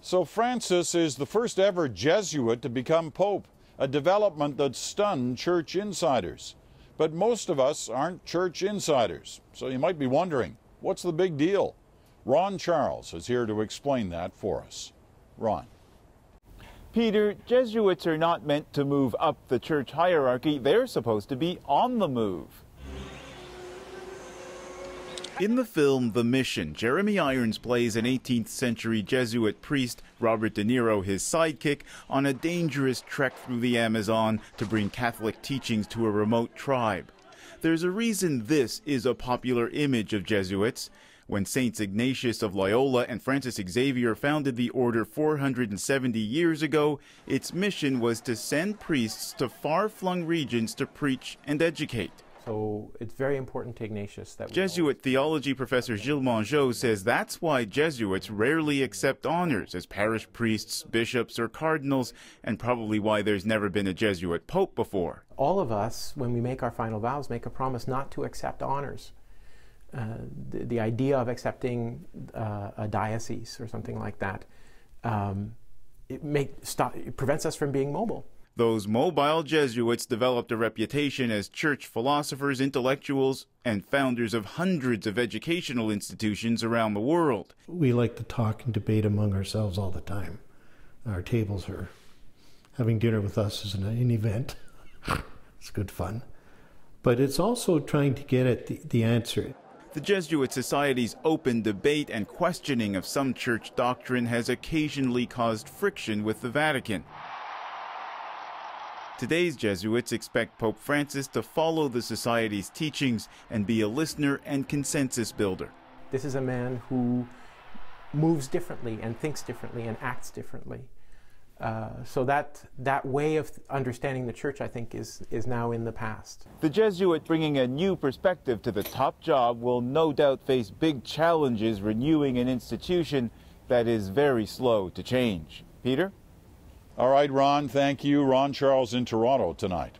So Francis is the first ever Jesuit to become Pope, a development that stunned church insiders. But most of us aren't church insiders, so you might be wondering, what's the big deal? Ron Charles is here to explain that for us. Ron. Peter, Jesuits are not meant to move up the church hierarchy. They're supposed to be on the move. In the film The Mission, Jeremy Irons plays an 18th century Jesuit priest, Robert De Niro his sidekick, on a dangerous trek through the Amazon to bring Catholic teachings to a remote tribe. There's a reason this is a popular image of Jesuits. When Saints Ignatius of Loyola and Francis Xavier founded the order 470 years ago, its mission was to send priests to far-flung regions to preach and educate. So it's very important to Ignatius that Jesuit theology professor Gilles Mongeau says that's why Jesuits rarely accept honors as parish priests, bishops, or cardinals, and probably why there's never been a Jesuit pope before. all of us, when we make our final vows, make a promise not to accept honors. The idea of accepting a diocese or something like that, it prevents us from being mobile. Those mobile Jesuits developed a reputation as church philosophers, intellectuals, and founders of hundreds of educational institutions around the world. We like to talk and debate among ourselves all the time. Our tables are having dinner with us is an event. It's good fun. But it's also trying to get at the answer. The Jesuit Society's open debate and questioning of some church doctrine has occasionally caused friction with the Vatican. Today's Jesuits expect Pope Francis to follow the Society's teachings and be a listener and consensus builder. This is a man who moves differently and thinks differently and acts differently. So that way of understanding the church, I think, is now in the past. The Jesuit bringing a new perspective to the top job will no doubt face big challenges renewing an institution that is very slow to change. Peter? All right, Ron, thank you. Ron Charles in Toronto tonight.